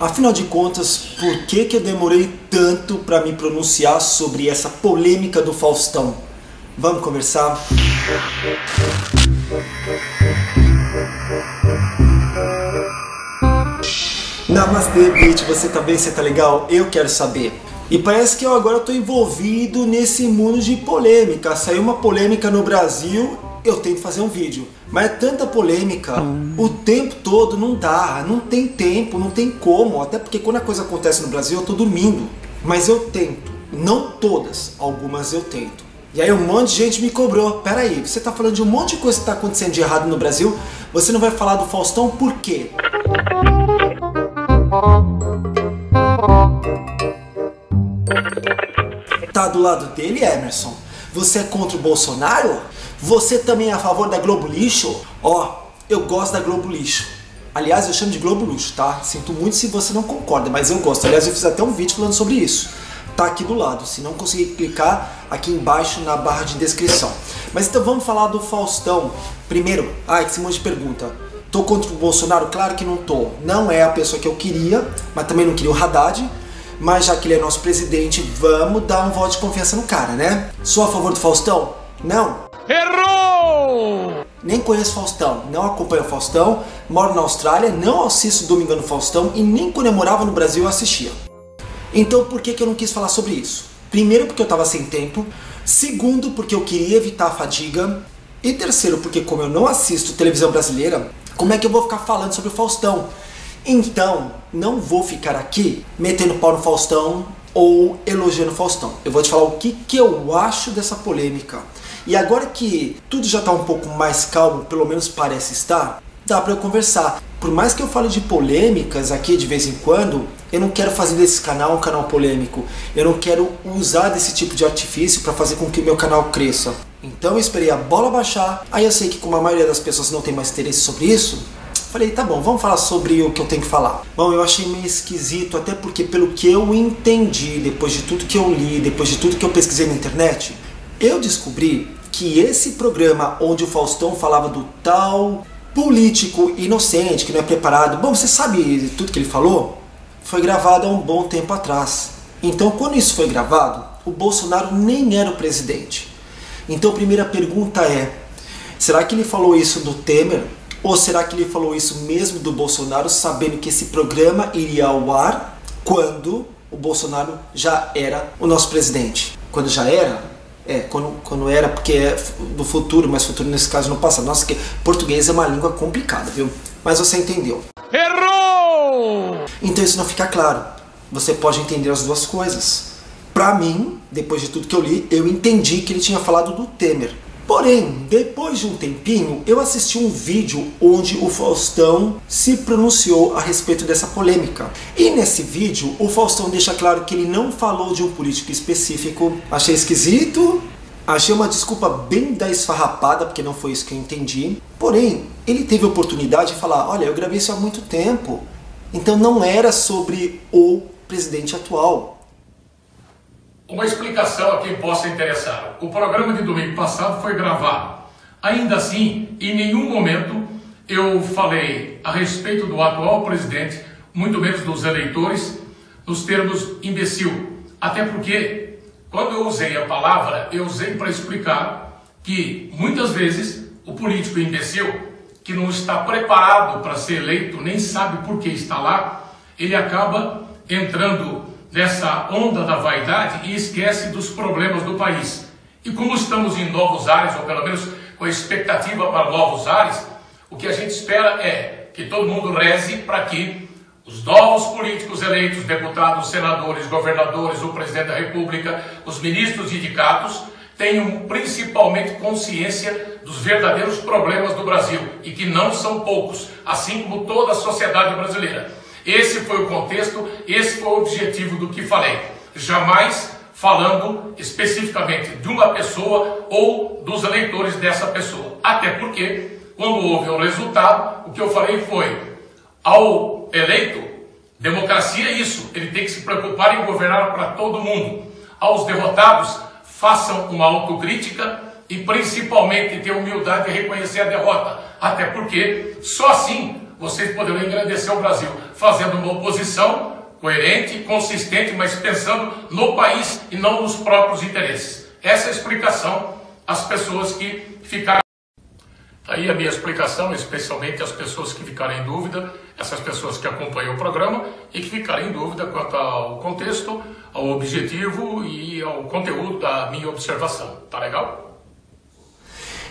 Afinal de contas, por que eu demorei tanto para me pronunciar sobre essa polêmica do Faustão? Vamos conversar? Namastê, bitch, você tá bem? Você tá legal? Eu quero saber. E parece que eu agora tô envolvido nesse mundo de polêmica. Saiu uma polêmica no Brasil, eu tento fazer um vídeo. Mas é tanta polêmica, o tempo todo não dá, não tem tempo, não tem como. Até porque quando a coisa acontece no Brasil eu tô dormindo. Mas eu tento, não todas, algumas eu tento. E aí um monte de gente me cobrou, peraí, você tá falando de um monte de coisa que tá acontecendo de errado no Brasil, você não vai falar do Faustão por quê? Tá do lado dele, Emerson? Você é contra o Bolsonaro? Você também é a favor da Globo Lixo? Ó, eu gosto da Globo Lixo. Aliás, eu chamo de Globo Luxo, tá? Sinto muito se você não concorda, mas eu gosto. Aliás, eu fiz até um vídeo falando sobre isso. Tá aqui do lado, se não conseguir clicar aqui embaixo na barra de descrição. Mas então vamos falar do Faustão. Primeiro, esse monte de pergunta. Tô contra o Bolsonaro? Claro que não tô. Não é a pessoa que eu queria, mas também não queria o Haddad. Mas já que ele é nosso presidente, vamos dar um voto de confiança no cara, né? Sou a favor do Faustão? Não. Errou! Nem conheço Faustão, não acompanho o Faustão, moro na Austrália, não assisto Domingão no Faustão e nem quando eu morava no Brasil eu assistia. Então por que eu não quis falar sobre isso? Primeiro porque eu tava sem tempo, segundo porque eu queria evitar a fadiga e terceiro porque como eu não assisto televisão brasileira, como é que eu vou ficar falando sobre o Faustão? Então não vou ficar aqui metendo pau no Faustão ou elogiando o Faustão. Eu vou te falar o que eu acho dessa polêmica. E agora que tudo já está um pouco mais calmo, pelo menos parece estar, dá para eu conversar. Por mais que eu fale de polêmicas aqui de vez em quando, eu não quero fazer desse canal um canal polêmico. Eu não quero usar desse tipo de artifício para fazer com que o meu canal cresça. Então eu esperei a bola baixar, aí eu sei que como a maioria das pessoas não tem mais interesse sobre isso, falei, tá bom, vamos falar sobre o que eu tenho que falar. Bom, eu achei meio esquisito, até porque pelo que eu entendi, depois de tudo que eu li, depois de tudo que eu pesquisei na internet, eu descobri que esse programa onde o Faustão falava do tal político inocente, que não é preparado, bom, você sabe tudo que ele falou? Foi gravado há um bom tempo atrás. Então, quando isso foi gravado, o Bolsonaro nem era o presidente. Então, a primeira pergunta é, será que ele falou isso do Temer? Ou será que ele falou isso mesmo do Bolsonaro, sabendo que esse programa iria ao ar quando o Bolsonaro já era o nosso presidente? Quando já era? Quando era, porque é do futuro, mas futuro nesse caso no passado. Nossa, que português é uma língua complicada, viu? Mas você entendeu. Errou! Então isso não fica claro. Você pode entender as duas coisas. Pra mim, depois de tudo que eu li, eu entendi que ele tinha falado do Temer. Porém, depois de um tempinho, eu assisti um vídeo onde o Faustão se pronunciou a respeito dessa polêmica. E nesse vídeo, o Faustão deixa claro que ele não falou de um político específico. Achei esquisito, achei uma desculpa bem da esfarrapada, porque não foi isso que eu entendi. Porém, ele teve a oportunidade de falar, olha, eu gravei isso há muito tempo, então não era sobre o presidente atual. Uma explicação a quem possa interessar. O programa de domingo passado foi gravado. Ainda assim, em nenhum momento eu falei a respeito do atual presidente, muito menos dos eleitores, nos termos imbecil. Até porque, quando eu usei a palavra, eu usei para explicar que, muitas vezes, o político imbecil, que não está preparado para ser eleito, nem sabe por que está lá, ele acaba entrando nessa onda da vaidade e esquece dos problemas do país. E como estamos em novos ares, ou pelo menos com a expectativa para novos ares, o que a gente espera é que todo mundo reze para que os novos políticos eleitos, deputados, senadores, governadores, o presidente da República, os ministros indicados, tenham principalmente consciência dos verdadeiros problemas do Brasil, e que não são poucos, assim como toda a sociedade brasileira. Esse foi o contexto, esse foi o objetivo do que falei. Jamais falando especificamente de uma pessoa ou dos eleitores dessa pessoa. Até porque, quando houve o resultado, o que eu falei foi, ao eleito, democracia é isso, ele tem que se preocupar em governar para todo mundo. Aos derrotados, façam uma autocrítica e principalmente ter humildade de reconhecer a derrota. Até porque, só assim, vocês poderão engrandecer o Brasil, fazendo uma oposição coerente, consistente, mas pensando no país e não nos próprios interesses. Essa é a explicação às pessoas que ficaram. Aí a minha explicação, especialmente às pessoas que ficarem em dúvida, essas pessoas que acompanham o programa e que ficarem em dúvida quanto ao contexto, ao objetivo e ao conteúdo da minha observação. Tá legal?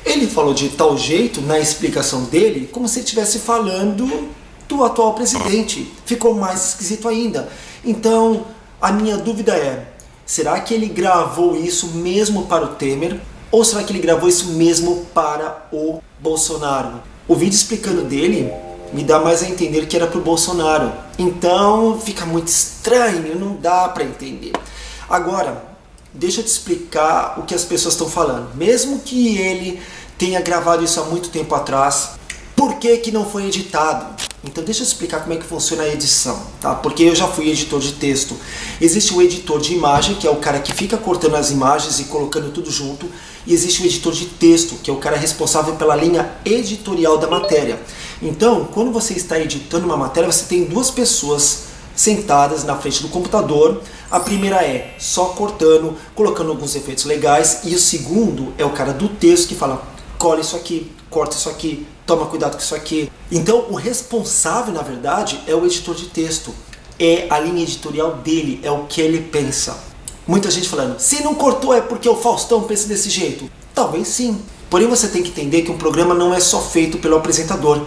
Ele falou de tal jeito na explicação dele, como se ele estivesse falando do atual presidente. Ficou mais esquisito ainda. Então, a minha dúvida é, será que ele gravou isso mesmo para o Temer? Ou será que ele gravou isso mesmo para o Bolsonaro? O vídeo explicando dele me dá mais a entender que era para o Bolsonaro. Então fica muito estranho, não dá para entender. Agora, deixa eu te explicar o que as pessoas estão falando. Mesmo que ele tenha gravado isso há muito tempo atrás, por que que não foi editado? Então deixa eu explicar como é que funciona a edição, tá? Porque eu já fui editor de texto. Existe o editor de imagem, que é o cara que fica cortando as imagens e colocando tudo junto. E existe o editor de texto, que é o cara responsável pela linha editorial da matéria. Então, quando você está editando uma matéria, você tem duas pessoas sentadas na frente do computador. A primeira é só cortando, colocando alguns efeitos legais. E o segundo é o cara do texto que fala, cola isso aqui, corta isso aqui, toma cuidado com isso aqui. Então o responsável, na verdade, é o editor de texto. É a linha editorial dele, é o que ele pensa. Muita gente falando, se não cortou é porque o Faustão pensa desse jeito. Talvez sim. Porém você tem que entender que um programa não é só feito pelo apresentador.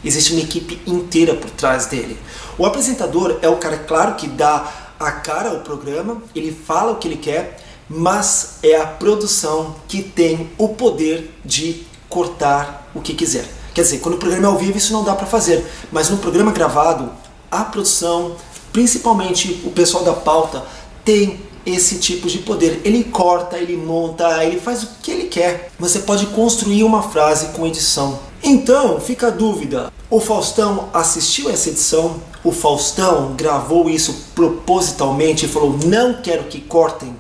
Existe uma equipe inteira por trás dele. O apresentador é o cara, claro, que dá a cara ao programa, ele fala o que ele quer, mas é a produção que tem o poder de cortar o que quiser. Quer dizer, quando o programa é ao vivo isso não dá para fazer, mas no programa gravado, a produção, principalmente o pessoal da pauta, tem esse tipo de poder. Ele corta, ele monta, ele faz o que ele quer. Você pode construir uma frase com edição. Então, fica a dúvida, o Faustão assistiu essa edição? O Faustão gravou isso propositalmente e falou, não quero que cortem?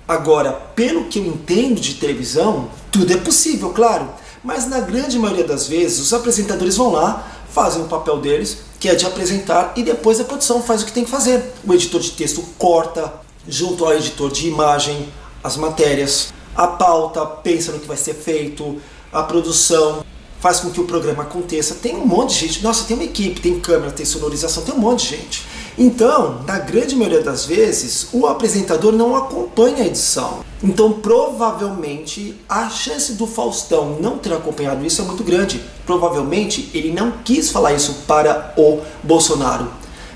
Agora, pelo que eu entendo de televisão, tudo é possível, claro. Mas na grande maioria das vezes, os apresentadores vão lá, fazem o papel deles, que é de apresentar, e depois a produção faz o que tem que fazer. O editor de texto corta, junto ao editor de imagem, as matérias, a pauta, pensa no que vai ser feito, a produção faz com que o programa aconteça. Tem um monte de gente, nossa, tem uma equipe, tem câmera, tem sonorização, tem um monte de gente. Então, na grande maioria das vezes, o apresentador não acompanha a edição. Então, provavelmente, a chance do Faustão não ter acompanhado isso é muito grande. Provavelmente, ele não quis falar isso para o Bolsonaro.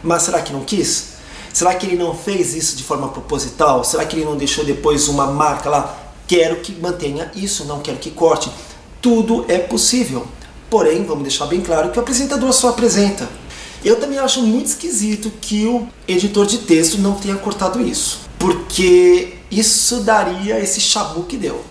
Mas será que não quis? Será que ele não fez isso de forma proposital? Será que ele não deixou depois uma marca lá? Quero que mantenha isso, não quero que corte. Tudo é possível. Porém, vamos deixar bem claro que o apresentador só apresenta. Eu também acho muito esquisito que o editor de texto não tenha cortado isso, porque isso daria esse chabu que deu.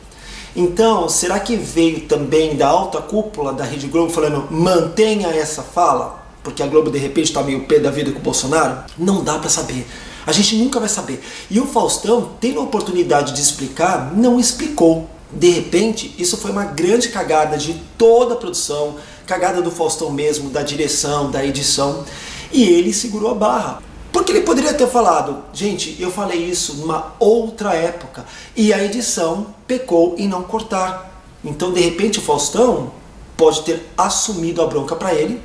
Então, será que veio também da alta cúpula da Rede Globo falando mantenha essa fala? Porque a Globo de repente está meio pé da vida com o Bolsonaro? Não dá para saber. A gente nunca vai saber. E o Faustão, tendo a oportunidade de explicar, não explicou. De repente, isso foi uma grande cagada de toda a produção, cagada do Faustão mesmo, da direção, da edição, e ele segurou a barra. Porque ele poderia ter falado, gente, eu falei isso numa outra época, e a edição pecou em não cortar. Então, de repente, o Faustão pode ter assumido a bronca para ele,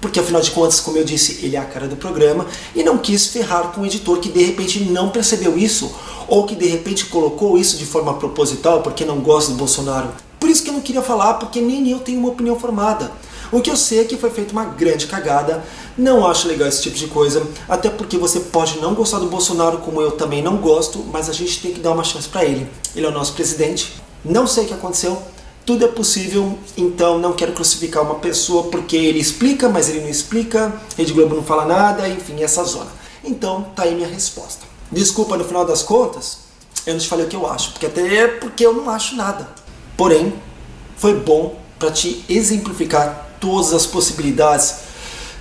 porque afinal de contas, como eu disse, ele é a cara do programa, e não quis ferrar com o editor que de repente não percebeu isso, ou que de repente colocou isso de forma proposital porque não gosta do Bolsonaro. Por isso que eu não queria falar, porque nem eu tenho uma opinião formada. O que eu sei é que foi feita uma grande cagada, não acho legal esse tipo de coisa, até porque você pode não gostar do Bolsonaro, como eu também não gosto, mas a gente tem que dar uma chance para ele. Ele é o nosso presidente, não sei o que aconteceu, tudo é possível, então não quero crucificar uma pessoa porque ele explica, mas ele não explica, Rede Globo não fala nada, enfim, essa zona. Então, tá aí minha resposta. Desculpa, no final das contas, eu não te falei o que eu acho, porque eu não acho nada. Porém, foi bom para te exemplificar todas as possibilidades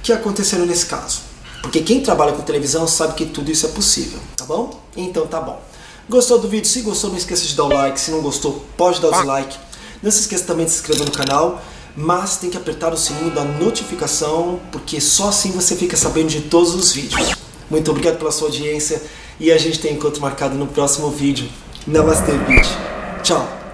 que aconteceram nesse caso. Porque quem trabalha com televisão sabe que tudo isso é possível, tá bom? Então tá bom. Gostou do vídeo? Se gostou, não esqueça de dar o like. Se não gostou, pode dar o dislike. Não se esqueça também de se inscrever no canal. mas tem que apertar o sininho da notificação, porque só assim você fica sabendo de todos os vídeos. Muito obrigado pela sua audiência e a gente tem encontro marcado no próximo vídeo. Namastê, bitch. Tchau.